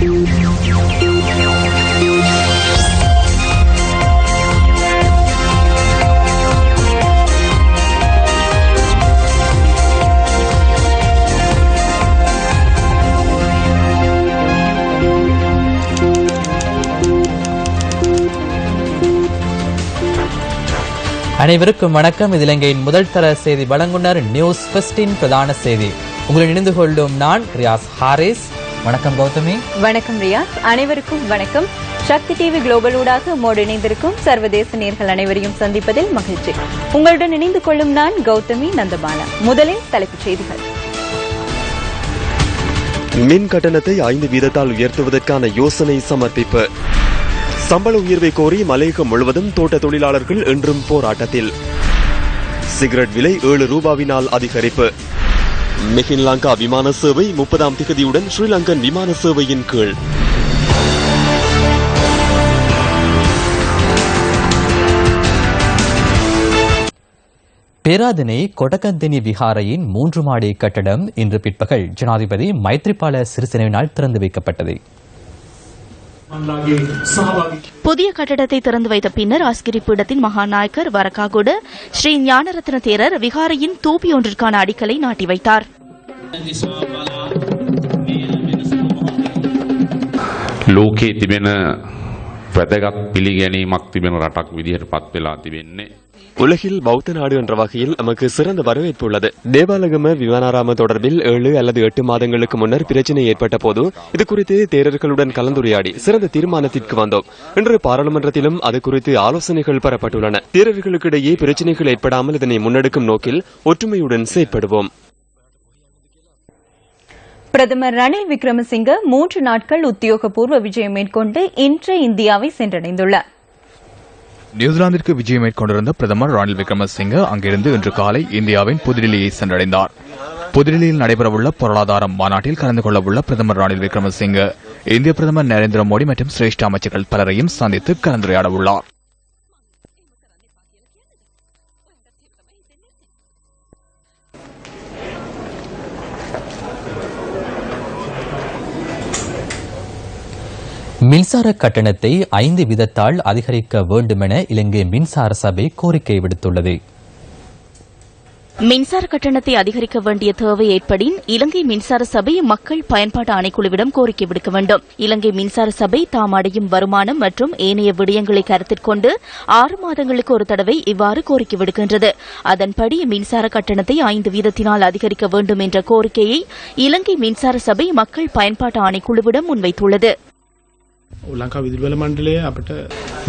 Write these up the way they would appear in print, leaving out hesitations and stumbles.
அனைவருக்கும் வணக்கம். இது இலங்கையின் முதல் தர செய்தி வழங்குனர் நியூஸ் ஃபர்ஸ்டின் பிரதான செய்தி. உங்களை இணைந்து கொள்ளும் நான் ரியாஸ் ஹாரிஸ். வணக்கம் கௌதமி. வணக்கம் ரியாஸ். அனைவருக்கும் வணக்கம். சக்தி டிவி குளோபல் ஊடாக மோடு இணைந்திருக்கும் சர்வதேச நேயர்கள் அனைவரையும் சந்திப்பதில் மகிழ்ச்சி. உங்களுடன் இணைந்து கொள்ளும் நான் கௌதமி நந்தபாலா. முதலில் தலைப்புச் செய்திகள். மின் கட்டணத்தை 5% உயர்த்துவதற்கான யோசனை சமர்ப்பிப்பு. சம்பள உயர்வை கோரி மலையகம் முழுவதும் தோட்ட தொழிலாளர்கள் இன்றும் போராட்டத்தில். சிகரெட் விலை 7 ரூபாவினால் அதிகரிப்பு. மெஹின்லங்கா விமான சேவை 30ஆம் திகதியுடன் ஸ்ரீலங்கன் விமான சேவையின் கீழ். பேராதனை கொடகந்தினி விஹாரையின் 3 மாடி கட்டடம் இன்று பிற்பகல் ஜனாதிபதி மைத்ரிபால சிறிசேனவினால் திறந்து வைக்கப்பட்டது. புதிய கட்டடத்தை திறந்து வைத்த பின்னர் ஆஸ்கிரி பீடத்தின் மகாநாயக்கர் வரக்காகுடு ஸ்ரீ ஞானரத்ன தேரர் விகாரையின் தூபி ஒன்றிற்கான அடிக்கலை நாட்டி வைத்தார். ලෝකයේ තිබෙන වැදගත් පිළිගැනීමක් තිබෙන රටක් විදිහට පත් වෙලා තිබෙන්නේ. உலகில் பௌத்த நாடு என்ற வகையில் நமக்கு சிறந்த வரவேற்பு உள்ளது. தேவாலகம விமானாராம தொடர்பில் 7 அல்லது 8 மாதங்களுக்கு முன்னர் பிரச்சனை ஏற்பட்ட போது இது குறித்து தேரர்களுடன் கலந்துரையாடி சிறந்த தீர்மானத்திற்கு வந்தோம். இன்று பாராளுமன்றத்திலும் அது குறித்து ஆலோசனைகள் பெறப்பட்டுள்ளன. தேரர்களுக்கிடையே பிரச்சனைகள் ஏற்படாமல் இதனை முன்னெடுக்கும் நோக்கில் ஒற்றுமையுடன் செயற்படுவோம். பிரதமர் ரணில் விக்ரமசிங்க 3 நாட்கள் உத்தியோகபூர்வ விஜயம் மேற்கொண்டு இன்று இந்தியாவை சென்றடைந்துள்ளார். நியூசிலாந்திற்கு விஜயம் மேற்கொண்டிருந்த பிரதமர் ரணில் விக்ரமசிங்க அங்கிருந்து இன்று காலை இந்தியாவின் புதுடில்லியை சென்றடைந்தார். புதுடில்லியில் நடைபெறவுள்ள பொருளாதார மாநாட்டில் கலந்து கொள்ளவுள்ள பிரதமர் ரணில் விக்ரமசிங்க இந்திய பிரதமர் நரேந்திர மோடி மற்றும் சிரேஷ்ட அமைச்சர்கள் பலரையும் சந்தித்து கலந்துரையாட உள்ளார். மின்சார கட்டணத்தை 5% அதிகரிக்க வேண்டுமென இலங்கை மின்சார சபை கோரிக்கை விடுத்துள்ளது. மின்சார கட்டணத்தை அதிகரிக்க வேண்டிய தேவை ஏற்படின் இலங்கை மின்சார சபை மக்கள் பயன்பாட்டு ஆணைக்குழுவிடம் கோரிக்கை விடுக்க வேண்டும். இலங்கை மின்சார சபை தாம் அடையும் வருமானம் மற்றும் ஏனைய விடயங்களை கருத்தில் கொண்டு 6 மாதங்களுக்கு ஒரு தடவை இவ்வாறு கோரிக்கை விடுக்கின்றது. அதன்படி மின்சார கட்டணத்தை 5% அதிகரிக்க வேண்டும் என்ற கோரிக்கையை இலங்கை மின்சார சபை மக்கள் பயன்பாட்டு ஆணைக்குழுவிடம் முன்வைத்துள்ளது.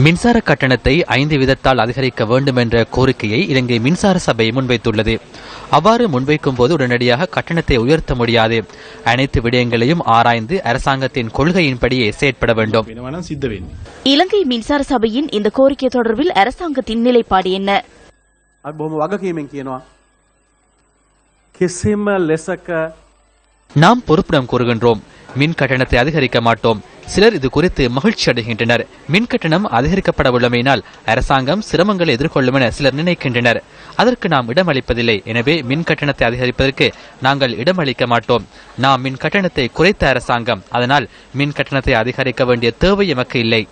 மின்சார கட்டணத்தை 5% அதிகரிக்க வேண்டும் என்ற கோரிக்கையை இலங்கை மின்சார சபை முன்வைத்துள்ளது. அவ்வாறு முன்வைக்கும் போது உடனடியாக கட்டணத்தை உயர்த்த முடியாது. அனைத்து விடயங்களையும் ஆராய்ந்து அரசாங்கத்தின் கொள்கையின்படியே செயற்பட வேண்டும். இலங்கை மின்சார சபையின் இந்த கோரிக்கை தொடர்பில் அரசாங்கத்தின் நிலைப்பாடு என்ன? நாம் பொறுப்பிடம் கூறுகின்றோம். மின் கட்டணத்தை அதிகரிக்க மாட்டோம். சிலர் இது குறித்து மகிழ்ச்சி அடைகின்றனர். மின் கட்டணம் அதிகரிக்கப்படவுள்ளமையினால் அரசாங்கம் சிரமங்களை எதிர்கொள்ளும் என சிலர் நினைக்கின்றனர். அதற்கு நாம் இடமளிப்பதில்லை. எனவே மின் கட்டணத்தை அதிகரிப்பதற்கு நாங்கள் இடமளிக்க மாட்டோம். நாம் மின் கட்டணத்தை குறைத்த அரசாங்கம். அதனால் மின் கட்டணத்தை அதிகரிக்க வேண்டிய தேவை எமக்கு இல்லை.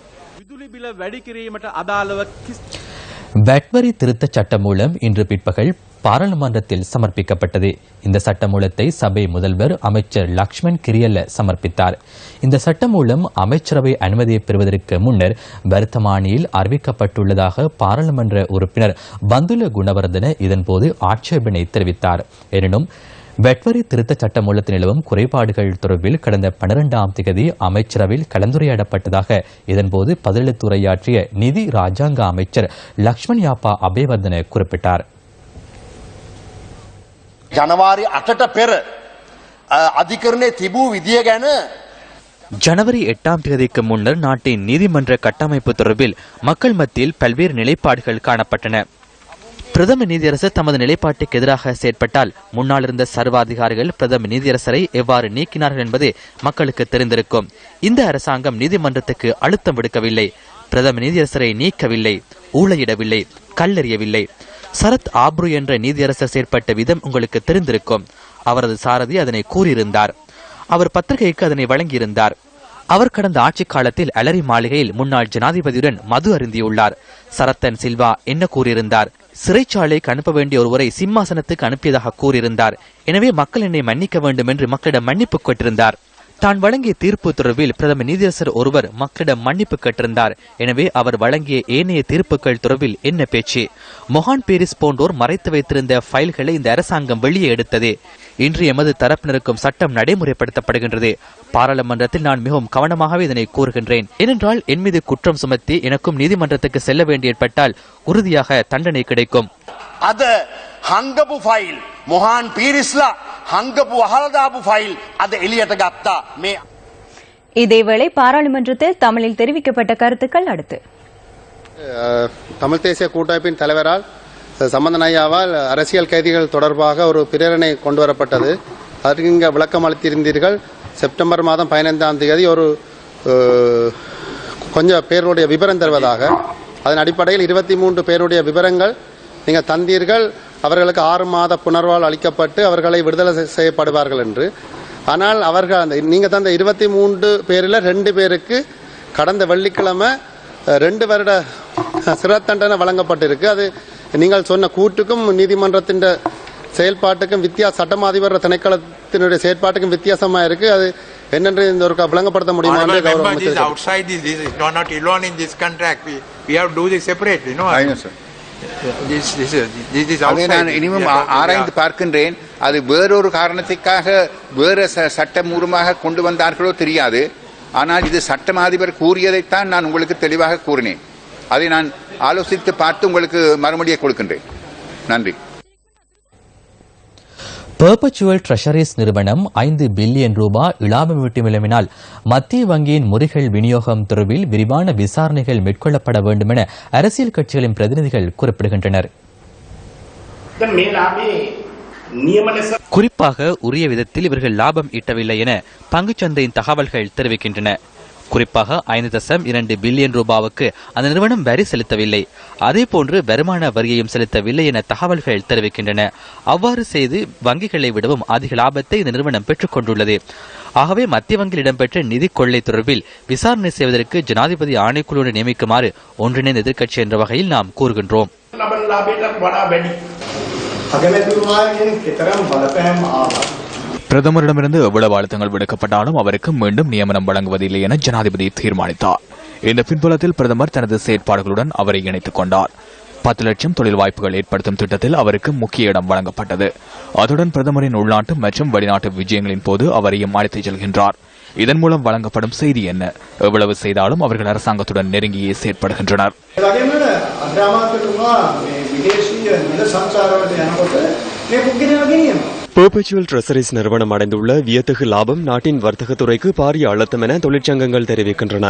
வட்வரி திருத்த சட்டமூலம் இன்று பிற்பகல் பாராளுமன்றத்தில் சமர்ப்பிக்கப்பட்டது. இந்த சட்டமூலத்தை சபை முதல்வர் அமைச்சர் லக்ஷ்மண் கிரியல்ல சமர்ப்பித்தார். இந்த சட்டமூலம் அமைச்சரவை அனுமதியை பெறுவதற்கு முன்னர் வர்த்தமானியில் அறிவிக்கப்பட்டுள்ளதாக பாராளுமன்ற உறுப்பினர் பந்துல குணவர்தன இதன்போது ஆட்சேபனை தெரிவித்தார். எனினும் வெட்வரி திருத்த சட்டமூலத்தில் நிலவும் குறைபாடுகள் தொடர்பில் கடந்த 12ஆம் திகதி அமைச்சரவையில் கலந்துரையாடப்பட்டதாக இதன்போது பதிலளித்து உரையாற்றிய நிதி ராஜாங்க அமைச்சர் லக்ஷ்மண் யாப்பா அபேவர்தன குறிப்பிட்டார். ஜனவரி 8ට පෙර අධිකරණයේ තිබූ විදිය ගැන ஜனவரி 8ஆம் தேதிக்கு முன்னர் நாட்டின் நீதிமன்ற கட்டமைப்பு தொடர்பில் மக்கள் மத்தியில் பல்வேறு நிலைப்பாடுகள் காணப்பட்டன. பிரதம நீதியரசர் தமது நிலைப்பாட்டுக்கு எதிராக செயற்பட்டால் முன்னால் இருந்த சர்வாதிகாரிகள் பிரதம நீதியரசரை எவ்வாறு நீக்கினார்கள் என்பது மக்களுக்கு தெரிந்திருக்கும். இந்த அரசாங்கம் நீதிமன்றத்துக்கு அழுத்தம் விடுக்கவில்லை. பிரதம நீதியரசரை நீக்கவில்லை, ஊழையிடவில்லை, கல்லெறியவில்லை. சரத் ஆப்ரு என்ற நீதியரசர் செயற்பட்ட விதம் உங்களுக்கு தெரிந்திருக்கும். அவரது சாரதி அதனை கூறியிருந்தார். அவர் பத்திரிகைக்கு அதனை வழங்கியிருந்தார். அவர் கடந்த ஆட்சிக் காலத்தில் அலரி மாளிகையில் முன்னாள் ஜனாதிபதியுடன் மது அருந்தியுள்ளார். சரத்தன் சில்வா என்ன கூறியிருந்தார்? சிறைச்சாலைக்கு அனுப்ப வேண்டிய ஒருவரை சிம்மாசனத்துக்கு அனுப்பியதாக கூறியிருந்தார். எனவே மக்கள் என்னை மன்னிக்க வேண்டும் என்று மக்களிடம் மன்னிப்பு கேட்டிருந்தார். தான் வழங்கிய தீர்ப்பு தொடர்பில் பிரதமர் நீதியரசர் ஒருவர் மக்களிடம் மன்னிப்பு கேட்டிருந்தார். எனவே அவர் வழங்கிய ஏனைய தீர்ப்புகள் தொடர்பில் என்ன பேச்சு? மொஹான் பீரிஸ் போன்றோர் மறைத்து வைத்திருந்த ஃபைல்களை இந்த அரசாங்கம் வெளியே எடுத்தது. இன்று எமது தரப்பினருக்கும் சட்டம் நடைமுறைப்படுத்தப்படுகின்றது. பாராளுமன்றத்தில் நான் மிகவும் கவனமாகவே இதனை கூறுகின்றேன். ஏனென்றால் என் மீது குற்றம் சுமத்தி எனக்கும் நீதிமன்றத்துக்கு செல்ல வேண்டி ஏற்பட்டால் உறுதியாக தண்டனை கிடைக்கும். අද හංගපු ෆයිල් මොහාන් පීරිස්ලා හංගපු අහලදාපු ෆයිල් අද එළියට ගත්තා. මේ இதேவேளை பாராளுமன்றத்தில் தமிழில் தெரிவிக்கப்பட்ட கருத்துக்கள் அடுத்து. தமிழ் தேசிய கூட்டமைப்பின் தலைவரால் சம்பந்தன் ஐயாவால் அரசியல் கைதிகள் தொடர்பாக ஒரு பிரேரணை கொண்டு வரப்பட்டது. அதற்கு இங்கே விளக்கம் அளித்திருந்தீர்கள். செப்டம்பர் மாதம் 15ஆம் தேதி ஒரு கொஞ்சம் பேருடைய விவரம் தருவதாக. அதன் அடிப்படையில் 23 பேருடைய விவரங்கள் நீங்கள் தந்தீர்கள். அவர்களுக்கு 6 மாத புனர்வாழ்வு அளிக்கப்பட்டு அவர்களை விடுதலை செய்யப்படுவார்கள் என்று. ஆனால் அவர்கள் அந்த நீங்கள் தந்த 23 பேரில் 2 பேருக்கு கடந்த வெள்ளிக்கிழமை 2 வருட சிறை தண்டனை வழங்கப்பட்டிருக்கு. அது நீங்கள் சொன்ன கூட்டுக்கும் நீதிமன்றத்தின் செயல்பாட்டுக்கும் சட்டமா அதிபர் திணைக்களத்தினுடைய செயல்பாட்டுக்கும் வித்தியாசமா இருக்கு. அது என்னென்று இந்த ஒரு விளங்கப்படுத்த முடியுமா? இனியும் ஆராய்ந்து பார்க்கின்றேன். அது வேறொரு காரணத்துக்காக வேறு சட்டமூலமாக கொண்டு வந்தார்களோ தெரியாது. ஆனால் இது சட்டமா அதிபர் கூறியதைத்தான் நான் உங்களுக்கு தெளிவாக கூறினேன். அதை நான் ஆலோசித்து பார்த்து உங்களுக்கு மறுமொழியை கொடுக்கின்றேன். நன்றி. பெர்பச்சுவல் ட்ரெஷரிஸ் நிறுவனம் 5 பில்லியன் ரூபாய் இலாபம் ஈட்டியுள்ளமையினால் மத்திய வங்கியின் முறைகள் விநியோகம் தொடர்பில் விரிவான விசாரணைகள் மேற்கொள்ளப்பட வேண்டும் என அரசியல் கட்சிகளின் பிரதிநிதிகள் குறிப்பிடுகின்றனர். குறிப்பாக உரிய விதத்தில் இவர்கள் லாபம் ஈட்டவில்லை என பங்குச்சந்தையின் தகவல்கள் தெரிவிக்கின்றன. குறிப்பாக 5.2 பில்லியன் ரூபாவுக்கு அந்த நிறுவனம் வரி செலுத்தவில்லை. அதேபோன்று வருமான வரியையும் செலுத்தவில்லை என தகவல்கள் தெரிவிக்கின்றன. அவ்வாறு செய்து வங்கிகளை விடவும் அதிக லாபத்தை இந்த நிறுவனம் பெற்றுக் கொண்டுள்ளது. ஆகவே மத்திய வங்கியில் இடம்பெற்ற நிதி கொள்ளை தொடர்பில் விசாரணை செய்வதற்கு ஜனாதிபதி ஆணைக்குழுவை நியமிக்குமாறு ஒன்றிணைந்த எதிர்க்கட்சி என்ற வகையில் நாம் கூறுகின்றோம். பிரதமரிடமிருந்து எவ்வளவு அழுத்தங்கள் விடுக்கப்பட்டாலும் அவருக்கு மீண்டும் நியமனம் வழங்குவதில்லை என ஜனாதிபதி தீர்மானித்தார். இந்த பின்புலத்தில் பிரதமர் தனது செயற்பாடுகளுடன் அவரை இணைத்துக் கொண்டார். 10 லட்சம் தொழில் வாய்ப்புகள் ஏற்படுத்தும் திட்டத்தில் அவருக்கு முக்கிய இடம் வழங்கப்பட்டது. அதுடன் பிரதமரின் உள்நாட்டு மற்றும் வெளிநாட்டு விஜயங்களின் போது அவரையும் அழைத்துச் செல்கின்றார். இதன் மூலம் வழங்கப்படும் செய்தி என்ன? எவ்வளவு செய்தாலும் அவர்கள் அரசாங்கத்துடன் நெருங்கியே செயற்படுகின்றனர். பெர்பச்சுவல் ட்ரெஷரிஸ் நிறுவனம் அடைந்துள்ள வியத்தகு லாபம் நாட்டின் வர்த்தகத்துறைக்கு பாரிய அழுத்தம் என தொழிற்சங்கங்கள் தெரிவிக்கின்றன.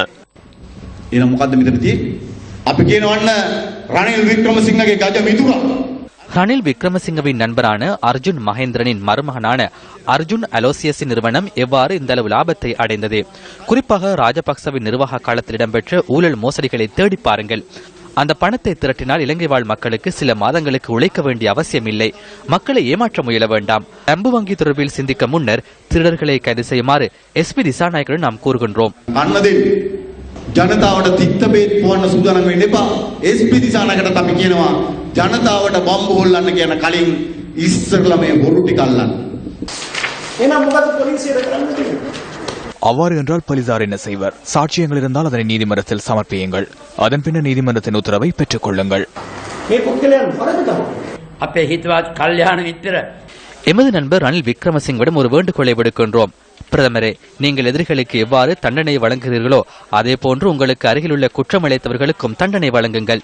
ரணில் விக்ரமசிங்கவின் நண்பரான அர்ஜுன் மகேந்திரனின் மருமகனான அர்ஜுன் அலோசியஸின் நிறுவனம் எவ்வாறு இந்த அளவு லாபத்தை அடைந்தது? குறிப்பாக ராஜபக்சவின் நிர்வாக காலத்தில் இடம்பெற்ற ஊழல் மோசடிகளை தேடி பாருங்கள். அந்த பணத்தை திரட்டினால் இலங்கை வாழ் மக்களுக்கு சில மாதங்களுக்கு உழைக்க வேண்டிய அவசியம் இல்லை. மக்களை ஏமாற்ற முயல வேண்டாம். அம்பு வங்கி தொடர்பில் சிந்திக்க முன்னர் திருடர்களை கைது செய்யுமாறு SP திசாநாயகருடன் நாம் கூறுகின்றோம். ජනතාවට තිත්තබේත් පුවන්න සූදානම් වෙන්න එපා. SP දිසානායකට අපි කියනවා ජනතාවට බම්බු හොල්ලන්න කියන කලින් ඉස්සරලා මේ බොරු ටික අල්ලන්න. එහෙනම් මොකද පොලිසියට කරන්න තියෙන්නේ? அவ்வாறு என்றால் போலீசார் என்ன செய்வர்? சாட்சியங்கள் இருந்தால் அதனை நீதிமன்றத்தில் சமர்ப்பியுங்கள். அதன் பின்னர் நீதிமன்றத்தின் உத்தரவை பெற்றுக் கொள்ளுங்கள். எமது நண்பர் ரணில் விக்ரமசிங்கவிடம் ஒரு வேண்டுகோளை விடுக்கின்றோம். பிரதமரே, நீங்கள் எதிரிகளுக்கு எவ்வாறு தண்டனை வழங்குகிறீர்களோ அதே போன்று உங்களுக்கு அருகில் உள்ள குற்றம் இழைத்தவர்களுக்கும் தண்டனை வழங்குங்கள்.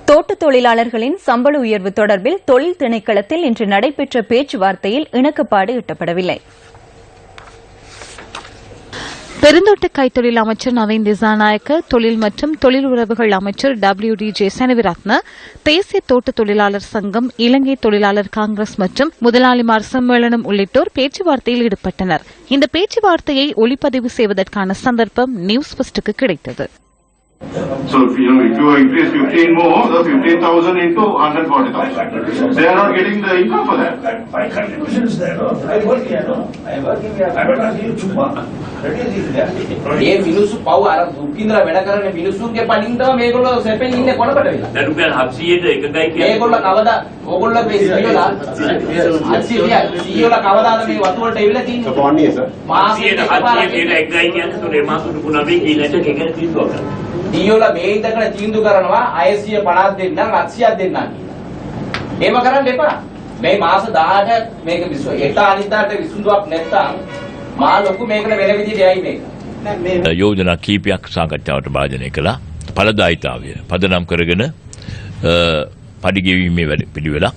தோட்டத் தொழிலாளர்களின் சம்பள உயர்வு தொடர்பில் தொழில் திணைக்களத்தில் இன்று நடைபெற்ற பேச்சுவார்த்தையில் இணக்கப்பாடு எட்டப்படவில்லை. பெருந்தோட்ட கைத்தொழில் அமைச்சர் நவீன் திசாநாயக்க, தொழில் மற்றும் தொழில் உறவுகள் அமைச்சர் WDJ செனவிரத்ன, தேசிய தோட்ட தொழிலாளர் சங்கம், இலங்கை தொழிலாளர் காங்கிரஸ் மற்றும் முதலாளிமார் சம்மேளனம் உள்ளிட்டோர் பேச்சுவார்த்தையில் ஈடுபட்டனர். இந்த பேச்சுவார்த்தையை ஒளிப்பதிவு செய்வதற்கான சந்தர்ப்பம் நியூஸ் ஃபர்ஸ்டுக்கு கிடைத்தது. So if you increase 15 more, the 15,000 into 140,000. They are not getting the income for that. My contribution is there. No? I work here. No? I work here. I will not give you ඒ මිනිස්සු පව් අර දුකින්දලා වැඩ කරන මිනිස්සුන්ගේ පණින් තමයි මේගොල්ලෝ සැපෙන් ඉන්නේ කොනකට වෙලා. දැන් රුපියල් 700ට එකයි කියන්නේ. මේගොල්ලෝ කවදා ඕගොල්ලෝ මේ සීයලා 700 කවදාද මේ වතු වලට එවිලා තින්නේ? කොහොන්නේ සර්? මාසෙට 700ට එකයි කියන්නේ තුනේ මාසෙට පුණාවේ කීලට එකකට තීන්දුවක් කරනවා. දීයෝලා මේ ඉඳගෙන තීන්දුව කරනවා 650 දෙන්න 800ක් දෙන්න කියලා. ඒව කරන්න එපා. මේ මාස 18ක් මේක එක අනිද්දාට විසඳුවක් නැත්තම් මා ලොකු මේකට වෙන විදිහට යයි මේක. යෝජනා කීපයක් සාකච්ඡාවට භාජනය කළා. ඵලදායීතාවය පදනම් කරගෙන පඩිගෙවීමේ වැඩ පිළිවෙලක්.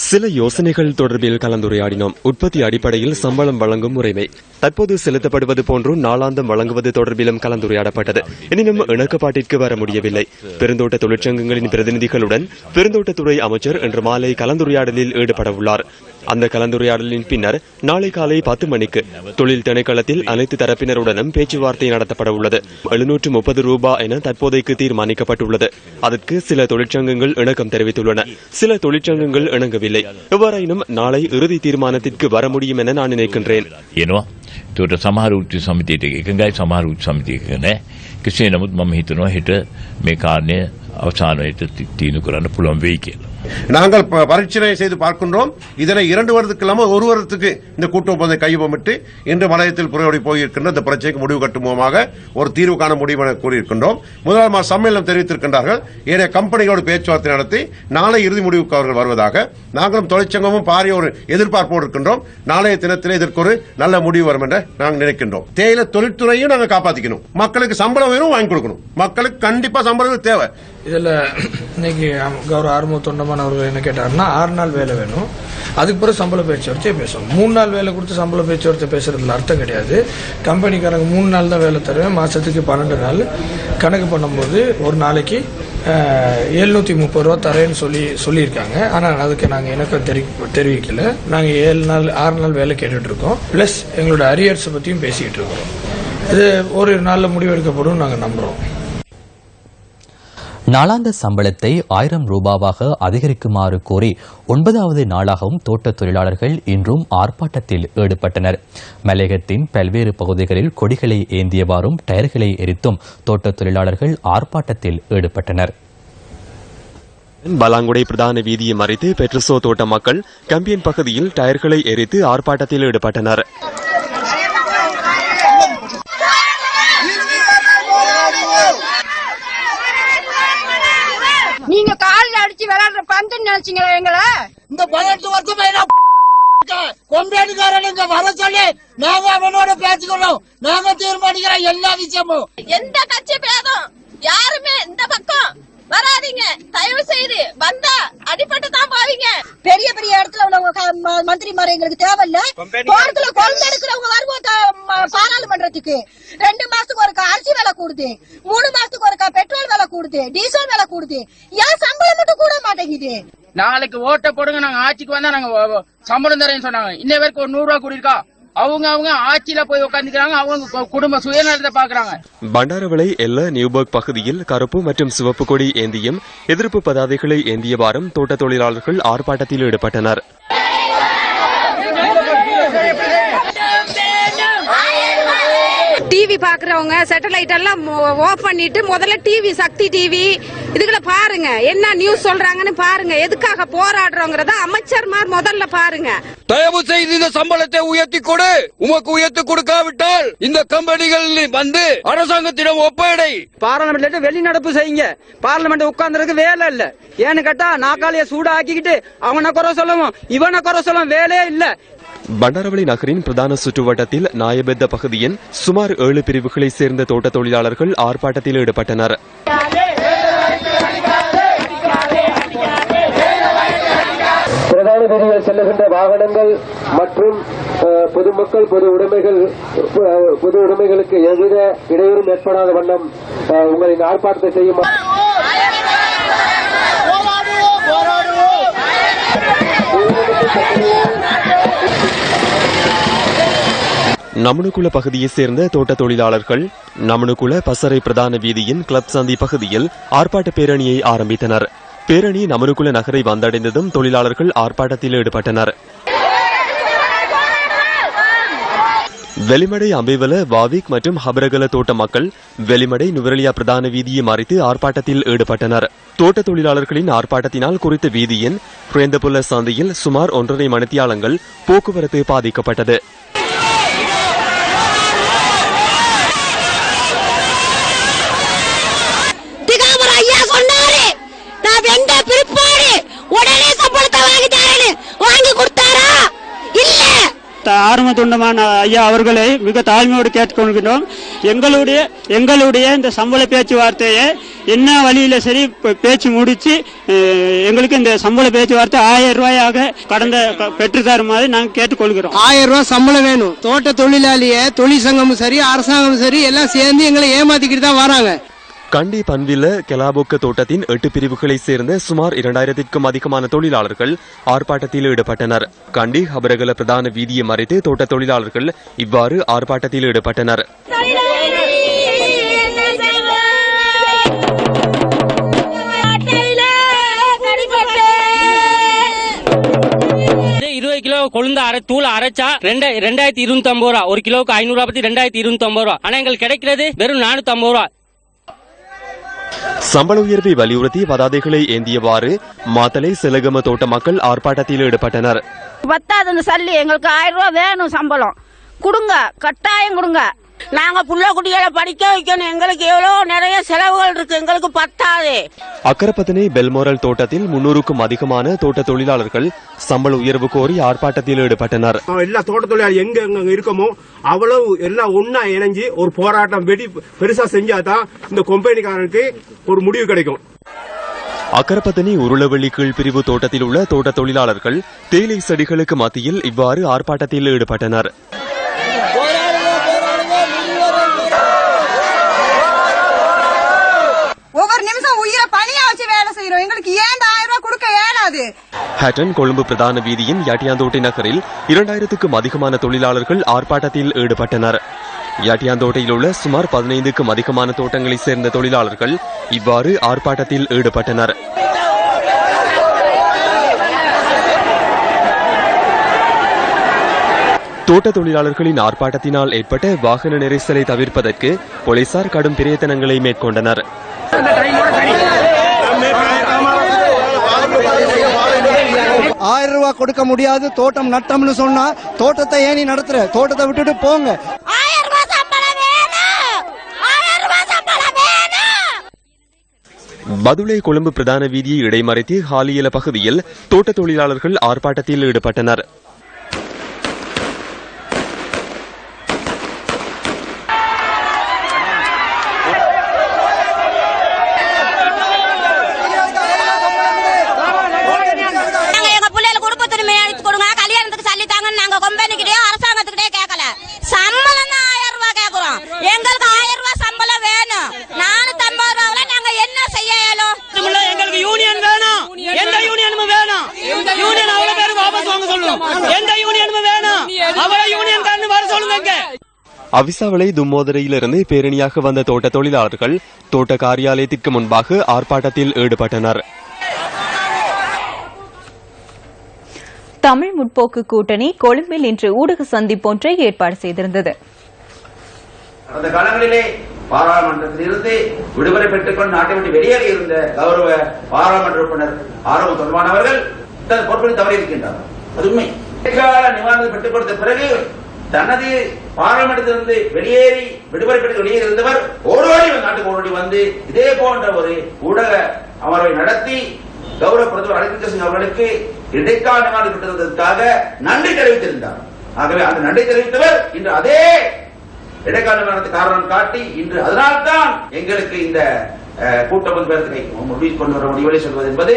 சில யோசனைகள் தொடர்பில் கலந்துரையாடினோம். உற்பத்தி அடிப்படையில் சம்பளம் வழங்கும் முறைமை தற்போது செலுத்தப்படுவது போன்று நாளாந்தம் வழங்குவது தொடர்பிலும் கலந்துரையாடப்பட்டது. எனினும் இணக்கப்பாட்டிற்கு வர முடியவில்லை. பெருந்தோட்ட தொழிற்சங்கங்களின் பிரதிநிதிகளுடன் பெருந்தோட்டத்துறை அமைச்சர் இன்று மாலை கலந்துரையாடலில் ஈடுபட உள்ளார். அந்த கலந்துரையாடலின் பின்னர் நாளை காலை 10 மணிக்கு தொழில் திணைக்களத்தில் அனைத்து தரப்பினருடனும் பேச்சுவார்த்தை நடத்தப்பட உள்ளது. 730 ரூபாய் என தற்போதைக்கு தீர்மானிக்கப்பட்டுள்ளது. அதற்கு சில தொழிற்சங்கங்கள் இணக்கம் தெரிவித்துள்ளன. சில தொழிற்சங்கங்கள் இணங்கவில்லை. எவ்வாறாயினும் நாளை இறுதி தீர்மானத்திற்கு வர முடியும் என நான் நினைக்கின்றேன். ඒකට සමහර උත්සව සමිතියට එකඟයි, සමහර උත්සව සමිතියක නැහැ. කෙසේ නමුත් මම හිතනවා හෙට මේ කාරණය අවසානයට තීන්දුව කරන්න පුළුවන් වෙයි කියලා. நாங்கள் பரீட்சை செய்து பார்க்கின்றோம். இதனை 2 வருடத்துக்கு இல்லாமல் 1 வருடத்துக்கு இந்த கூட்டு ஒப்பந்தம் கையொப்பமிட்டு இன்று மலையத்தில் புறையோடி போயிருக்கின்ற இந்த பிரச்சனைக்கு முடிவு கட்டும் மூலமாக ஒரு தீர்வு காண முடியும் என கூறியிருக்கின்றோம். முதலாளர் சம்மேளனம் தெரிவித்திருக்கின்றார்கள். ஏனைய கம்பெனிகளோடு பேச்சுவார்த்தை நடத்தி நாளை இறுதி முடிவுக்கு அவர்கள் வருவதாக. நாங்களும் தொழிற்சங்கமும் பாரிய ஒரு எதிர்பார்ப்போடு இருக்கின்றோம். நாளைய தினத்திலே இதற்கு ஒரு நல்ல முடிவு வரும் என்று நாங்கள் நினைக்கின்றோம். தேயிலை தொழில்துறையும் நாங்கள் காப்பாற்றிக்கணும். மக்களுக்கு சம்பளம் வேணும், வாங்கி கொடுக்கணும். மக்களுக்கு கண்டிப்பா சம்பளம் தேவை. இதில் இன்னைக்கு கௌரவ ஆறுமுக தொண்டமான் அவர்கள் என்ன கேட்டாருன்னா 6 நாள் வேலை வேணும், அதுக்கு பிறகு சம்பள பேச்சுவார்த்தையே பேசணும். 3 நாள் வேலை கொடுத்து சம்பள பேச்சுவார்த்தை பேசுறதுல அர்த்தம் கிடையாது. கம்பெனிக்காரங்க 3 நாள் தான் வேலை தருவேன், மாசத்துக்கு 12 நாள் கணக்கு பண்ணும்போது ஒரு நாளைக்கு 730 ரூபா தரேன்னு சொல்லியிருக்காங்க. ஆனால் அதுக்கு நாங்கள் எனக்கு தெரிவிக்கல. நாங்கள் 6 நாள் வேலை கேட்டுட்டு இருக்கோம். பிளஸ் எங்களோட அரியர்ஸை பற்றியும் பேசிக்கிட்டு இருக்கிறோம். இது ஒரு நாளில் முடிவெடுக்கப்படும் நாங்கள் நம்புகிறோம். நாளாந்த சம்பளத்தை 1000 ரூபாவாக அதிகரிக்குமாறு கோரி 9வது நாளாகவும் தோட்ட தொழிலாளர்கள் இன்றும் ஆர்ப்பாட்டத்தில் ஈடுபட்டனர். மலையகத்தின் பல்வேறு பகுதிகளில் கொடிகளை ஏந்தியவாறும் டயர்களை எரித்தும் தோட்ட தொழிலாளர்கள் ஆர்ப்பாட்டத்தில் ஈடுபட்டனர். பலாங்குடை பிரதான வீதியை மறித்து பெட்ரசோ தோட்ட மக்கள் கம்பியன் பகுதியில் டயர்களை எரித்து ஆர்ப்பாட்டத்தில் ஈடுபட்டனர். நீங்க காலில் அடிச்சு விளையாடுற பந்து நினைச்சீங்களா? எங்களை இந்த 18 வருஷம் கொண்டாடுக்காரனுங்க வர சொல்லி நாங்க அவனோட பேசிக்கணும். நாங்க தீர்மானிக்கிற எல்லா விஷயமும். எந்த கட்சி பேதம் யாருமே இந்த பக்கம் வராதீங்க. தயவு செய்து வந்தா அடிபட்டு தான் போவீங்க. பெரிய பெரிய இடத்துல உள்ளவங்க மந்திரிமார் எங்களுக்கு தேவையில்ல. போறதுல குழந்தை எடுக்கிறவங்க வருவோம் பாராளுமன்றத்துக்கு. 2 மாசத்துக்கு ஒருக்கா அரிசி விலை கூடுது, 3 மாசத்துக்கு ஒருக்கா பெட்ரோல் விலை கூடுது, டீசல் விலை கூடுது. ஏன் சம்பளம் மட்டும் கூட மாட்டேங்குது? நாளைக்கு ஓட்ட போடுங்க, நாங்க ஆட்சிக்கு வந்தா நாங்க சம்பளம் தரேன்னு சொன்னாங்க. இன்ன வரைக்கும் ஒரு 100 ரூபா கூடியிருக்கா? அவங்க ஆட்சியில போய் உட்காந்துக்கிறாங்க, அவங்க குடும்ப சுயநலத்தை பாக்குறாங்க. பண்டாரவளை எல்ல நியூபர்க் பகுதியில் கருப்பு மற்றும் சிவப்பு கொடி ஏந்தியும் எதிர்ப்பு பதாதைகளை ஏந்தியவாறும் தோட்ட தொழிலாளர்கள் ஆர்ப்பாட்டத்தில் ஈடுபட்டனர். டிவி பாக்குறவங்க சேட்டலைட் எல்லாம் ஆஃப் பண்ணிட்டு முதல்ல டிவி சக்தி டிவி இதுகளை பாருங்க, என்ன நியூஸ் சொல்றாங்கன்னு பாருங்க. எதுக்காக போராடுறோங்கிறத அமைச்சர்மார் முதல்ல பாருங்க. தயவு செய்து இந்த சம்பளத்தை உயர்த்தி கொடு. உமக்கு உயர்த்தி கொடுக்காவிட்டால் இந்த கம்பெனிகள் வந்து அரசாங்கத்திடம் ஒப்படை. பார்லிமெண்ட்ல வெளிநடப்பு செய்யுங்க. பார்லிமெண்ட் உட்கார்ந்துருக்கு வேலை இல்ல. ஏன்னு கேட்டா நாக்காளிய சூடா ஆக்கிக்கிட்டு அவனை குறை சொல்லவும் இவனை குறை சொல்லவும் வேலையே இல்ல. பண்டாரவளை நகரின் பிரதான சுற்றுவட்டத்தில் நாயபெத்த பகுதியின் சுமார் 7 பிரிவுகளை சேர்ந்த தோட்ட தொழிலாளர்கள் ஆர்ப்பாட்டத்தில் ஈடுபட்டனர். பிரதேச பிரதான வீதியில் செல்லுகின்ற வாகனங்கள் மற்றும் பொதுமக்கள் பொது உடைமைகளுக்கு எவ்வித இடையூறும் ஏற்படாத வண்ணம் உங்களின் ஆர்ப்பாட்டத்தை செய்யும். நமனுகுல பகுதியைச் சேர்ந்த தோட்ட தொழிலாளர்கள் நமனுகுல பசறை பிரதான வீதியின் கிளப் சந்தி பகுதியில் ஆர்ப்பாட்ட பேரணியை ஆரம்பித்தனர். பேரணி நமனுகுல நகரை வந்தடைந்ததும் தொழிலாளர்கள் ஆர்ப்பாட்டத்தில் ஈடுபட்டனர். வெளிமடை அம்பேவல வாவிக் மற்றும் ஹபரகல தோட்ட மக்கள் வெளிமடை நுவரெலியா பிரதான வீதியை மறித்து ஆர்ப்பாட்டத்தில் ஈடுபட்டனர். தோட்ட தொழிலாளர்களின் ஆர்ப்பாட்டத்தினால் குறித்த வீதியின் குறைந்தபுல்ல சந்தையில் சுமார் 1.5 மணித்தியாலங்கள் போக்குவரத்து பாதிக்கப்பட்டது. ஆரம்ப தொண்டமான ஐயா அவர்களை மிக தாழ்மையோடு கேட்டுக்கொள்கின்றோம். எங்களுடைய இந்த சம்பள பேச்சுவார்த்தையை என்ன வழியில சரி பேச்சு முடிச்சு எங்களுக்கு இந்த சம்பள பேச்சுவார்த்தை 1000 ரூபாயாக கடந்த பெற்று தருமாறு நாங்கள் கேட்டுக்கொள்கிறோம். 1000 ரூபாய் சம்பளம் வேணும். தோட்ட தொழிலாளிய தொழிற்சங்கமும் சரி அரசாங்கமும் சரி எல்லாம் சேர்ந்து எங்களை ஏமாத்திக்கிட்டு தான் வராங்க. கண்டி பன்வில்ல கெலாபொக்க தோட்டத்தின் 8 பிரிவுகளைச் சேர்ந்த சுமார் 2000க்கும் அதிகமான தொழிலாளர்கள் ஆர்ப்பாட்டத்தில் ஈடுபட்டனர். கண்டி ஹபரகல பிரதான வீதியை மறைத்து தோட்ட தொழிலாளர்கள் இவ்வாறு ஆர்ப்பாட்டத்தில் ஈடுபட்டனர். 20 கிலோ கொழுந்து தூள் அரைச்சா 2250 ரூபா, ஒரு கிலோவுக்கு 500 ரூபா பத்தி 2250 ரூபா. ஆனா எங்களுக்கு கிடைக்கிறது வெறும் 450 ரூபா. சம்பள உயர்வை வலியுறுத்தி பதாதைகளை ஏந்தியவாறு மாத்தலை செலகம தோட்ட மக்கள் ஆர்ப்பாட்டத்தில் ஈடுபட்டனர். பத்தாது சல்லி எங்களுக்கு 1000 ரூபாய் வேணும், சம்பளம் கொடுங்க, கட்டாயம் கொடுங்க. நாங்க புள்ள குட்டிகளை படிக்க வைக்கணும், எங்களுக்கு எவ்வளவு நிறைய செலவுகள் இருக்கு, எங்களுக்கு பத்தாது. அக்கரப்பத்தனை பெல்மோரல் தோட்டத்தில் 300க்கும் அதிகமான தோட்ட தொழிலாளர்கள் சம்பள உயர்வு கோரி ஆர்ப்பாட்டத்தில் ஈடுபட்டனர். எல்லா தோட்ட தொழிலாளர் எங்க இருக்கமோ அவ்வளவு எல்லாம் ஒன்னா இணைஞ்சு ஒரு போராட்டம் பெருசா செஞ்சாதான் இந்த கம்பெனிக்காரனுக்கு ஒரு முடிவு கிடைக்கும். அக்கரப்பத்தனி உருளவெள்ளி கீழ்பிரிவு தோட்டத்தில் உள்ள தோட்ட தொழிலாளர்கள் தேயிலை செடிகளுக்கு மத்தியில் இவ்வாறு ஆர்ப்பாட்டத்தில் ஈடுபட்டனர். ஒவ்வொரு நிமிஷம் உயிரை பணியா வச்சு வேலை செய்யறோம், எங்களுக்கு ஏன் 1000 ரூபாய் கொடுக்க இயலாது. ஹட்டன் கொழும்பு பிரதான வீதியின் யாட்டியாந்தோட்டை நகரில் 2000க்கும் அதிகமான தொழிலாளர்கள் ஆர்ப்பாட்டத்தில் ஈடுபட்டனர். யாட்டியாந்தோட்டையில் உள்ள சுமார் 15க்கும் அதிகமான தோட்டங்களைச் சேர்ந்த தொழிலாளர்கள் இவ்வாறு ஆர்ப்பாட்டத்தில் ஈடுபட்டனர். தோட்ட தொழிலாளர்களின் ஆர்ப்பாட்டத்தினால் ஏற்பட்ட வாகன நெரிசலை தவிர்ப்பதற்கு போலீசார் கடும் பிரயத்தனங்களை மேற்கொண்டனர். 1000 ரூபாய் கொடுக்க முடியாது, தோட்டம் நட்டம்னு சொன்னா தோட்டத்தை ஏனி நடத்துற, தோட்டத்தை விட்டுட்டு போங்க. 1000 ரூபாய் சம்பளம் வேணும், 1000 ரூபாய் சம்பளம் வேணும். பதுளை கொழும்பு பிரதான வீதியை இடைமறித்து ஹாலியல பகுதியில் தோட்ட தொழிலாளர்கள் ஆர்ப்பாட்டத்தில் ஈடுபட்டனர். அவிசாவளை தும்மோதரையிலிருந்து பேரணியாக வந்த தோட்ட தொழிலாளர்கள் தோட்ட காரியாலயத்திற்கு முன்பாக ஆர்ப்பாட்டத்தில் ஈடுபட்டனர். தமிழ் முற்போக்கு கூட்டணி கொழும்பில் இன்று ஊடக சந்திப்பொன்றை ஏற்பாடு செய்திருந்தது. கடந்த காலங்களிலே பாராளுமன்றத்தில் இருந்து விடுமுறை பெற்றுக் கொண்டு நாட்டை விட்டு வெளியேறி இருந்த கௌரவ பாராளுமன்ற உறுப்பினர் ஆரம்ப தொண்டமானவர்கள் பொறுப்பில் தவறியிருக்கின்றார். அது உண்மை. நிவாரணத்தை பெற்றுக் கொடுத்த பிறகு தனது பாராளுமன்றத்திலிருந்து வெளியேறி விடுமுறை பெற்று வெளியேறி இருந்தவர் ஓடோடி நாட்டுக்கு ஓடோடி வந்து இதே போன்ற ஒரு ஊடக அமர்வை நடத்தி கௌரவ பிரதமர் ரணில் சிங் அவர்களுக்கு இடைக்கால நிவாரணம் பெற்றிருந்ததற்காக நன்றி தெரிவித்திருந்தார். ஆகவே அந்த நன்றி தெரிவித்தவர் இன்று அதே இடைக்கால நிவாரணத்தை காரணம் காட்டி இன்று அதனால்தான் எங்களுக்கு இந்த கூட்டம் முடிவு கொண்டு வர முடியவில்லை சொல்வது என்பது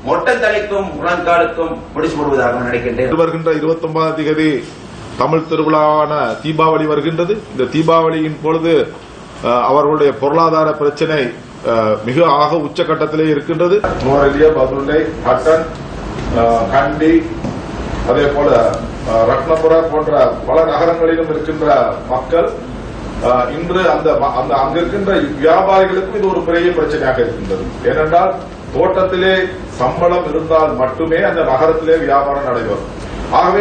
மொட்டத்தலைக்கும் முழங்காலுக்கும் முடிச்சு போடுவதாக நினைக்கின்றேன். வருகின்ற 29ஆம் தேதி தமிழ் திருவிழாவான தீபாவளி வருகின்றது. இந்த தீபாவளியின் பொழுது அவர்களுடைய பொருளாதார பிரச்சனை மிக உச்சகட்டத்திலே இருக்கின்றது. நுவரெலியா, பதுளை, ஹட்டன், கண்டி, அதே போல ரத்னபுர போன்ற பல நகரங்களிலும் இருக்கின்ற மக்கள் இன்று அங்கிருக்கின்ற வியாபாரிகளுக்கு இது ஒரு பெரிய பிரச்சனையாக இருக்கின்றது. ஏனென்றால் தோட்டத்திலே சம்பளம் இருந்தால் மட்டுமே அந்த நகரத்திலே வியாபாரம் நடைபெறும். ஆகவே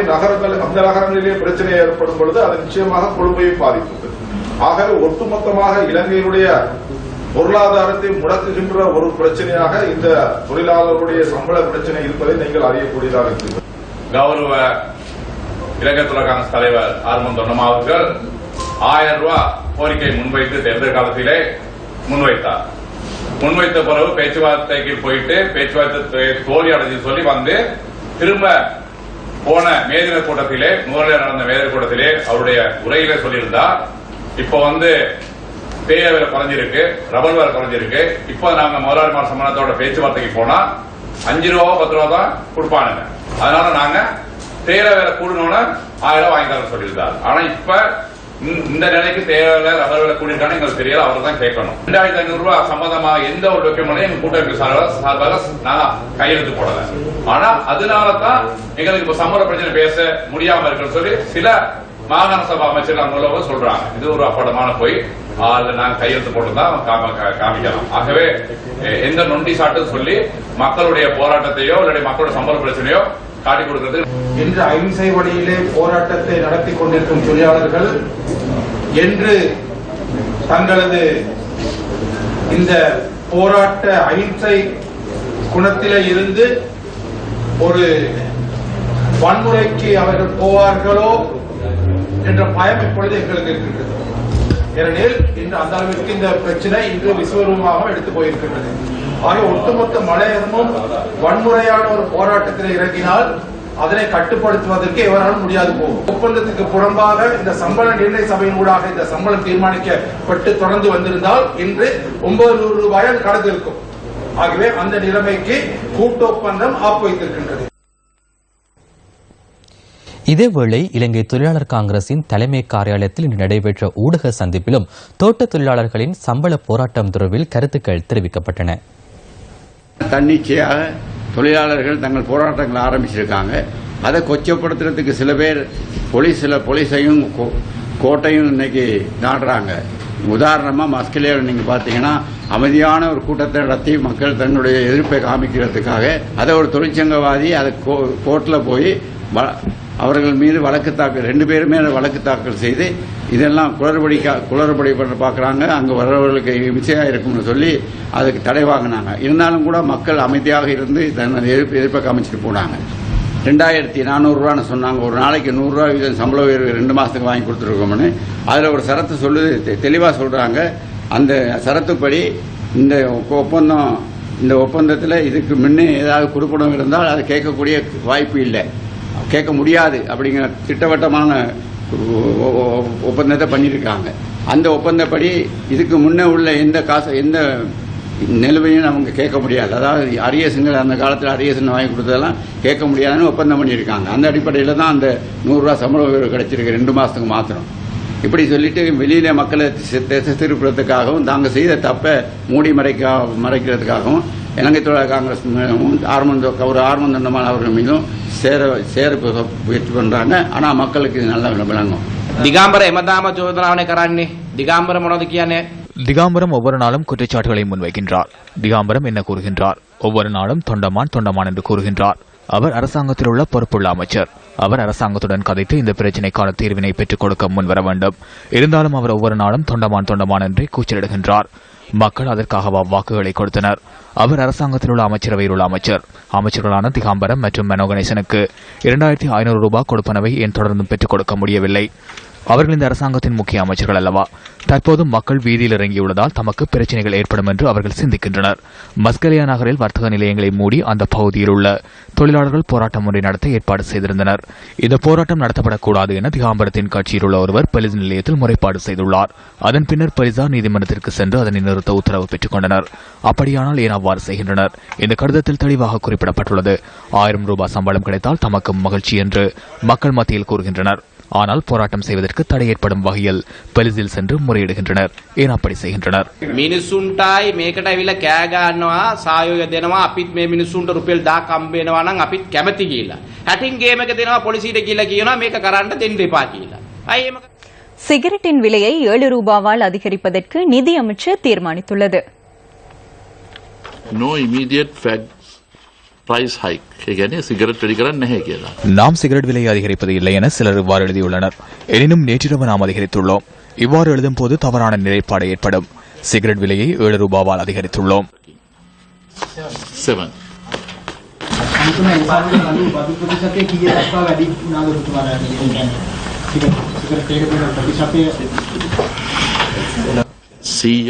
அந்த நகரங்களிலே பிரச்சனை ஏற்படும் பொழுது அது நிச்சயமாக கொழும்பையும் பாதிக்கிறது. ஆகவே ஒட்டுமொத்தமாக இலங்கையினுடைய பொருளாதாரத்தை முடக்குகின்ற ஒரு பிரச்சனையாக இந்த தொழிலாளர்களுடைய சம்பள பிரச்சனை இருப்பதை நீங்கள் அறியக்கூடியதாக இருக்கிறது. கௌரவ இலங்கை தொழிலாளர் காங்கிரஸ் தலைவர் ஆர்மன் தொண்டமா அவர்கள் 1000 ரூபாய் கோரிக்கை முன்வைத்து தேர்தல் காலத்திலே முன்வைத்தார். முன்வைத்த பிறகு பேச்சுவார்த்தைக்கு போயிட்டு பேச்சுவார்த்தை தோல்வி அடைஞ்சு சொல்லி வந்து திரும்ப போன மேதின கூட்டத்திலே நூறில் நடந்த மேதின கூட்டத்திலே அவருடைய உரையிலே சொல்லியிருந்தார். இப்ப தேயிலை விலை குறைஞ்சிருக்கு, ரப்பர் விலை குறைஞ்சிருக்கு. இப்ப நாங்க முதலாளிமார் சம்மேளனத்தோட பேச்சுவார்த்தைக்கு போனா 5 ரூபா 10 ரூபா தான் கொடுப்பானுங்க. அதனால நாங்க தேயிலை விலை கூடணும்னு 1000 வாங்கி தர சொல்லியிருந்தார். ஆனா இப்ப இந்த நிலைக்கு தேவையில்லை ரப்பர் விலை கூடியிருக்கான்னு எங்களுக்கு தெரியல. அவர் தான் கேட்கணும். 2500 ரூபாய் சம்பந்தமாக எந்த ஒரு டாக்குமெண்ட்டையும் எங்க கூட்டமைப்பு சார்பாக நாங்க கையெழுத்து போடல. ஆனா அதனாலதான் எங்களுக்கு இப்ப சம்பள பிரச்சனை பேச முடியாம இருக்குன்னு சொல்லி சில மாகாண சபா அமைச்சர்கள் அங்குள்ளவங்க சொல்றாங்க. இது ஒரு அப்படமான போய் நாங்க கையெழுத்து போட்டுதான் காமிக்கலாம். ஆகவே எந்த நொண்டி சாட்டு சொல்லி மக்களுடைய போராட்டத்தையோ இல்லை மக்களுடைய சம்பள பிரச்சனையோ காட்டி கொடுக்கிறது. இன்று அகிம்சை வழியிலே போராட்டத்தை நடத்தி கொண்டிருக்கும் தொழிலாளர்கள் என்று தங்களது இந்த போராட்ட அகிம்சை குணத்திலே இருந்து ஒரு வன்முறைக்கு அவர்கள் போவார்களோ என்ற பயம் இப்பொழுது எங்களுக்கு இருக்கின்றது. ஏனெனில் இன்று அந்த அளவிற்கு இந்த பிரச்சனை இன்று விஸ்வரூபமாக எடுத்து போயிருக்கின்றது. ஆக ஒட்டுமொத்த மலையகமும் வன்முறையான ஒரு போராட்டத்தில் இறங்கினால் அதனை கட்டுப்படுத்துவதற்கு எவராலும் முடியாது போகும். ஒப்பந்தத்துக்கு புறம்பாக இந்த சம்பள நிர்ணய சபையின் ஊடாக இந்த சம்பளம் தீர்மானிக்கப்பட்டு தொடர்ந்து வந்திருந்தால் இன்று 900 ரூபாய் கடந்திருக்கும். ஆகவே அந்த நிலைமைக்கு கூட்டு ஒப்பந்தம் ஆப்போசித்திருக்கின்றது. இதேவேளை இலங்கை தொழிலாளர் காங்கிரசின் தலைமை காரியாலயத்தில் இன்று நடைபெற்ற ஊடக சந்திப்பிலும் தோட்ட தொழிலாளர்களின் சம்பள போராட்டம் தொடர்பில் கருத்துக்கள் தெரிவிக்கப்பட்டன. தன்னிச்சையாக தொழிலாளர்கள் தங்கள் போராட்டங்களை ஆரம்பிச்சிருக்காங்க. அதை கொச்சப்படுத்துறதுக்கு சில பேர் போலீஸையும் கோட்டையும் இன்னைக்கு நாடுறாங்க. உதாரணமாக மஸ்கலியாவில் நீங்கள் பார்த்தீங்கன்னா அமைதியான ஒரு கூட்டத்தை நடத்தி மக்கள் தன்னுடைய எதிர்ப்பை காமிக்கிறதுக்காக அதை ஒரு தொழிற்சங்கவாதி அதை கோர்ட்டில் போய் அவர்கள் மீது வழக்கு தாக்கல் 2 பேருமே வழக்கு தாக்கல் செய்து இதெல்லாம் குளறுபடி பண்ண பார்க்குறாங்க. அங்கே வர்றவர்களுக்கு இம்சையாக இருக்கும்னு சொல்லி அதுக்கு தடை வாங்கினாங்க. இருந்தாலும் கூட மக்கள் அமைதியாக இருந்து தன்னோட எதிர்ப்பை காமிச்சிட்டு போனாங்க. 2400 ரூபான்னு சொன்னாங்க. ஒரு நாளைக்கு 100 ரூபா வீதம் சம்பள உயர்வு 2 மாதத்துக்கு வாங்கி கொடுத்துருக்கோம்னு அதில் ஒரு சரத்து தெளிவாக சொல்கிறாங்க. அந்த சரத்துப்படி இந்த ஒப்பந்தத்தில் இதுக்கு முன்னே ஏதாவது கொடுப்பனம் இருந்தால் அதை கேட்கக்கூடிய வாய்ப்பு இல்லை, கேட்க முடியாது அப்படிங்கிற திட்டவட்டமான ஒப்பந்தத்தை பண்ணியிருக்காங்க. அந்த ஒப்பந்தப்படி இதுக்கு முன்னே உள்ள எந்த நிலுவையும் அவங்க கேட்க முடியாது. அதாவது அரியசுங்கள் அந்த காலத்தில் அரியசன் வாங்கி கொடுத்ததெல்லாம் கேட்க முடியாதுன்னு ஒப்பந்தம் பண்ணியிருக்காங்க. அந்த அடிப்படையில் தான் அந்த 100 ரூபா சம்பள உயர்வு கிடைச்சிருக்கு 2 மாதத்துக்கு மாத்திரம். இப்படி சொல்லிட்டு வெளியில மக்களை திசை திருப்புறதுக்காகவும் தாங்க செய்த தப்பை மூடி மறைக்கிறதுக்காகவும் இலங்கை தொழிலாளர் காங்கிரஸ் ஆர்மந்தண்டமான அவர்கள் மீதும் சேர முயற்சி பண்றாங்க. ஆனா மக்களுக்கு இது நல்லா விளங்கும். திகாம்பர எமதாம ஜோதனாவனை கரானே திகாம்பரம் මොනවද කියන්නේ? திகாம்பரம் ஒவ்வொரு நாளும் குற்றச்சாட்டுகளை முன்வைக்கின்றார். திகாம்பரம் என்ன கூறுகின்றார்? ஒவ்வொரு நாளும் தொண்டமான் என்று கூறுகின்றார். அவர் அரசாங்கத்தில் உள்ள பொறுப்புள்ள அமைச்சர். அவர் அரசாங்கத்துடன் கதைத்து இந்த பிரச்சினைக்கான தீர்வினை பெற்றுக் கொடுக்க முன்வர வேண்டும். இருந்தாலும் அவர் ஒவ்வொரு நாளும் தொண்டமான் என்றே கூச்சலிடுகின்றார். மக்கள் அதற்காக வாக்குகளை கொடுத்தனர். அவர் அரசாங்கத்தில் உள்ள அமைச்சரவையில் உள்ள அமைச்சர்களான திகாம்பரம் மற்றும் மனோ கணேசனுக்கு 2500 ரூபாய் கொடுப்பனவை ஏன் தொடர்ந்தும் பெற்றுக் கொடுக்க முடியவில்லை? அவர்கள் இந்த அரசாங்கத்தின் முக்கிய அமைச்சர்கள் அல்லவா? தற்போது மக்கள் வீதியில் இறங்கியுள்ளதால் தமக்கு பிரச்சனைகள் ஏற்படும் என்று அவர்கள் சிந்திக்கின்றனர். மஸ்கலியா நகரில் வர்த்தக நிலையங்களை மூடி அந்த பகுதியில் உள்ள தொழிலாளர்கள் போராட்டம் ஒன்றை நடத்த ஏற்பாடு செய்திருந்தனர். இந்த போராட்டம் நடத்தப்படக்கூடாது என திகாம்பரத்தின் கட்சியில் உள்ள ஒருவர் போலீஸ் நிலையத்தில் முறைப்பாடு செய்துள்ளார். அதன் பின்னர் போலீசார் நீதிமன்றத்திற்கு சென்று அதனை நிறுத்த உத்தரவு பெற்றுக் கொண்டனர். அப்படியானால் ஏன் அவ்வாறு செய்கின்றனர்? இந்த கடிதத்தில் தெளிவாக குறிப்பிடப்பட்டுள்ளது. 1000 ரூபாய் சம்பளம் கிடைத்தால் தமக்கு மகிழ்ச்சி என்று மக்கள் மத்தியில் கூறுகின்றனர். ஆனால் போராட்டம் செய்வதற்கு தடை ஏற்படும் வகையில் போலீசில் சென்று முறையிடுகின்றனர். ஏன் அப்படி செய்கின்றனர்? මිනිසුන්ටයි මේකට ඇවිල්ලා කෑ ගන්නවා සහයෝගය දෙනවා අපිත් මේ මිනිසුන්ට රුපියල් 1000ක් හම්බ වෙනවා නම් අපිත් කැමති කියලා. හැටින් ගේම් එක දෙනවා පොලිසියට කියලා කියනවා මේක කරන්න දෙන්න එපා කියලා. අය එහෙම சிகரெட்டின் விலையை 7 ரூபாவால் அதிகரிப்பதற்கு நிதி அமைச்சர் தீர்மானித்துள்ளது. No immediate price hike. Cigarette வெளிக்கிறேன் කියලා. நாம் சிகரெட் விலையை அதிகரிப்பது இல்லை என சிலர் இவ்வாறு எழுதியுள்ளனர். எனினும் நேற்றிரவு நாம் அதிகரித்துள்ளோம். இவ்வாறு எழுதும் போது தவறான நிலைப்பாடு ஏற்படும். சிகரெட் விலையை 7 ரூபாவால் அதிகரித்துள்ளோம்.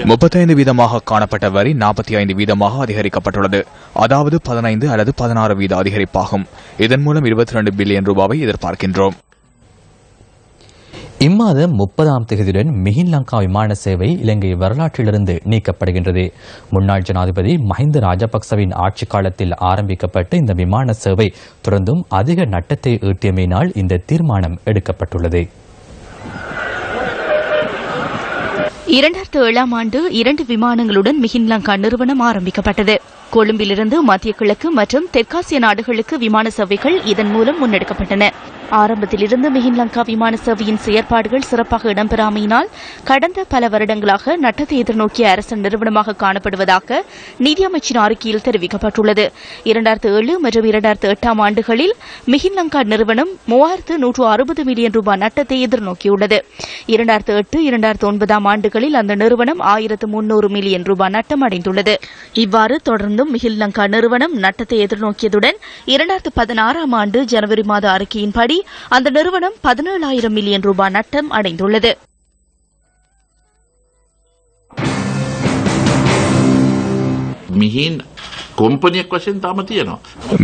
முப்பத்தைந்து வீதமாக காணப்பட்ட வரி 45 வீதமாக அதிகரிக்கப்பட்டுள்ளது. அதாவது 15 அல்லது 16 வீத அதிகரிப்பாகும். இதன் மூலம் 22 பில்லியன் ரூபாவை எதிர்பார்க்கின்றோம். இம்மாதம் 30ஆம் தேதியுடன் மிஹின் லங்கா விமான சேவை இலங்கை வரலாற்றிலிருந்து நீக்கப்படுகின்றது. முன்னாள் ஜனாதிபதி மஹிந்த ராஜபக்சவின் ஆட்சி காலத்தில் ஆரம்பிக்கப்பட்ட இந்த விமான சேவை தொடர்ந்தும் அதிக நட்டத்தை ஈட்டியமையினால் இந்த தீர்மானம் எடுக்கப்பட்டுள்ளது. 2007ஆம் ஆண்டு 2 விமானங்களுடன் மிஹின் லங்கா நிறுவனம் ஆரம்பிக்கப்பட்டது. கொழும்பிலிருந்து மத்திய கிழக்கு மற்றும் தெற்காசிய நாடுகளுக்கு விமான சேவைகள் இதன் மூலம் முன்னெடுக்கப்பட்டன. ஆரம்பத்திலிருந்து மிஹின் லங்கா விமான சேவையின் செயற்பாடுகள் சிறப்பாக இடம்பெறாமையினால் கடந்த பல வருடங்களாக நட்டத்தை எதிர்நோக்கிய அரசு நிறுவனமாக காணப்படுவதாக நிதியமைச்சின் அறிக்கையில் தெரிவிக்கப்பட்டுள்ளது. 2007 மற்றும் 2008ஆம் ஆண்டுகளில் மிஹின் லங்கா நிறுவனம் 3160 மில்லியன் ரூபாய் நட்டத்தை எதிர்நோக்கியுள்ளது. 2008-2009ஆம் ஆண்டுகளில் அந்த நிறுவனம் 1300 மில்லியன் ரூபாய் நட்டம் அடைந்துள்ளது. இவ்வாறு தொடர்ந்தும் மிஹின் லங்கா நிறுவனம் நட்டத்தை எதிர்நோக்கியதுடன் 2016ஆம் ஆண்டு ஜனவரி மாத அறிக்கையின்படி அந்த நிறுவனம் 17,000 மில்லியன் ரூபாய் நட்டம் அடைந்துள்ளது. மிஹின் கொம்பனிයක් වශයෙන් තාම තියෙනවා.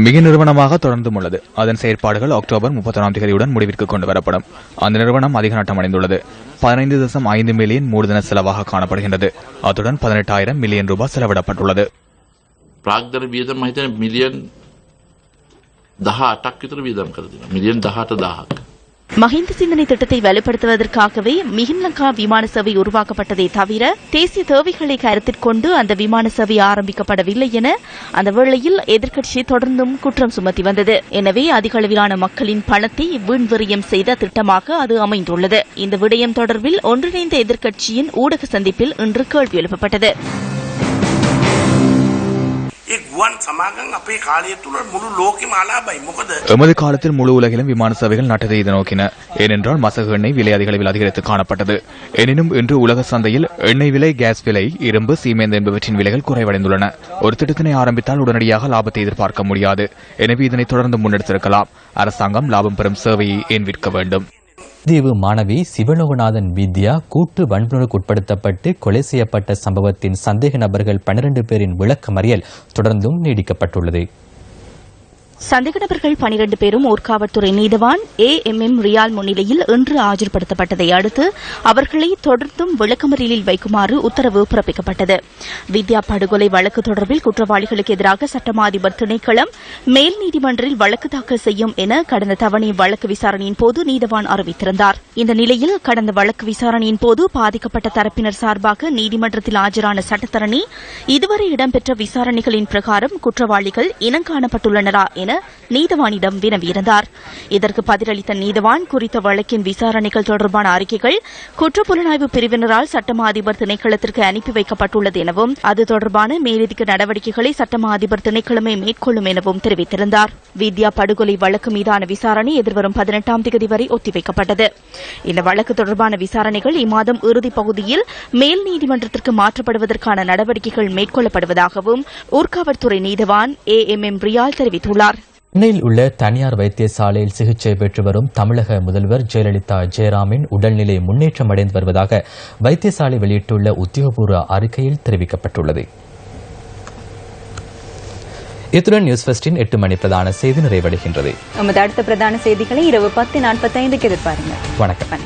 மிக நிறுவனமாக தொடர்ந்தும் உள்ளது. அதன் செயற்பாடுகள் அக்டோபர் 31ஆம் தேதியுடன் முடிவிற்கு கொண்டு வரப்படும். அந்த நிறுவனம் அதிக நட்டம் அடைந்துள்ளது. 15.5 மில்லியன் மூலதன செலவாக காணப்படுகின்றது. அத்துடன் 18,000 மில்லியன் ரூபாய் செலவிடப்பட்டுள்ளது. ප්‍රාග්ධන වියදම් මම හිතන්නේ මිලියන් 18ක් විතර වියදම් කරලා තියෙනවා. මිලියන් 18,000ක්. மஹிந்த சிந்தனை திட்டத்தை வலுப்படுத்துவதற்காகவே மிஹின் லங்கா விமான சேவை உருவாக்கப்பட்டதை தவிர தேசிய தேவைகளை கருத்தில் கொண்டு அந்த விமான சேவை ஆரம்பிக்கப்படவில்லை என அந்த வேளையில் எதிர்க்கட்சி தொடர்ந்தும் குற்றம் சுமத்தி வந்தது. எனவே அதிக அளவிலான மக்களின் பணத்தை வீண்விரயம் செய்த திட்டமாக அது அமைந்துள்ளது. இந்த விடயம் தொடர்பில் ஒன்றிணைந்த எதிர்க்கட்சியின் ஊடக சந்திப்பில் இன்று கேள்வி எழுப்பப்பட்டது. எமது காலத்தில் முழு உலகிலும் விமான சேவைகள் நட்டத்தை எதிர்நோக்கின. ஏனென்றால் மசகு எண்ணெய் விலை அதிக அளவில் அதிகரித்து காணப்பட்டது. எனினும் இன்று உலக சந்தையில் எண்ணெய் விலை, கேஸ் விலை, இரும்பு, சீமெந்து என்பவற்றின் விலைகள் குறைவடைந்துள்ளன. ஒரு திட்டத்தினை ஆரம்பித்தால் உடனடியாக லாபத்தை எதிர்பார்க்க முடியாது. எனவே இதனை தொடர்ந்து முன்னெடுத்திருக்கலாம். அரசாங்கம் லாபம் பெறும் சேவையை ஏன் விற்க வேண்டும்? தீவு மாணவி சிவலோகநாதன் வித்யா கூட்டு வன்புணர்வுக்கு உட்படுத்தப்பட்டு கொலை செய்யப்பட்ட சம்பவத்தின் சந்தேக நபர்கள் 12 பேரின் விளக்கமறியல் தொடர்ந்தும் நீடிக்கப்பட்டுள்ளது. சந்தேக நபர்கள் 12 பேரும் ஊர்காவல்துறை நீதவான் AMM ரியால் முன்னிலையில் இன்று ஆஜர்படுத்தப்பட்டதை அடுத்து அவர்களை தொடர்ந்தும் விளக்கமறியலில் வைக்குமாறு உத்தரவு பிறப்பிக்கப்பட்டது. வித்யா படுகொலை வழக்கு தொடர்பில் குற்றவாளிகளுக்கு எதிராக சட்டமா அதிபர் திணைக்களம் மேல் நீதிமன்றில் வழக்கு தாக்கல் செய்யும் என கடந்த தவணை வழக்கு விசாரணையின் போது நீதவான் அறிவித்திருந்தார். இந்த நிலையில் கடந்த வழக்கு விசாரணையின் போது பாதிக்கப்பட்ட தரப்பினர் சார்பாக நீதிமன்றத்தில் ஆஜரான சட்டத்தரணி இதுவரை இடம்பெற்ற விசாரணைகளின் பிரகாரம் குற்றவாளிகள் இனங்காணப்பட்டுள்ளனரா என நீதவானிடம் வினவியிருந்தார். இதற்கு பதிலளித்த நீதவான் குறித்த வழக்கின் விசாரணைகள் தொடர்பான அறிக்கைகள் குற்றப்புலனாய்வு பிரிவினரால் சட்டமா அதிபர் திணைக்களத்திற்கு அனுப்பி வைக்கப்பட்டுள்ளது எனவும் அது தொடர்பான மேலதிக நடவடிக்கைகளை சட்டமா அதிபர் திணைக்களமே மேற்கொள்ளும் எனவும் தெரிவித்திருந்தார். வித்யா படுகொலை வழக்கு மீதான விசாரணை எதிர்வரும் 18ஆம் தேதி வரை ஒத்திவைக்கப்பட்டது. இந்த வழக்கு தொடர்பான விசாரணைகள் இம்மாதம் இறுதிப் பகுதியில் மேல் நீதிமன்றத்திற்கு மாற்றப்படுவதற்கான நடவடிக்கைகள் மேற்கொள்ளப்படுவதாகவும் ஊர்காவல்துறை நீதவான் AMM ரியால் தெரிவித்துள்ளார். சென்னையில் உள்ள தனியார் வைத்தியசாலையில் சிகிச்சை பெற்று வரும் தமிழக முதல்வர் ஜெயலலிதா ஜெயராமின் உடல்நிலை முன்னேற்றம் அடைந்து வருவதாக வைத்தியசாலை வெளியிட்டுள்ள உத்தியோகபூர்வ அறிக்கையில் தெரிவிக்கப்பட்டுள்ளது. இத்துடன் நியூஸ் ஃபர்ஸ்டின் 8 மணி பிரதான செய்தி நிறைவடைகின்றது. நமது அடுத்த பிரதான செய்திகளை இரவு 10:45 எதிர்பாருங்கள். வணக்கம்.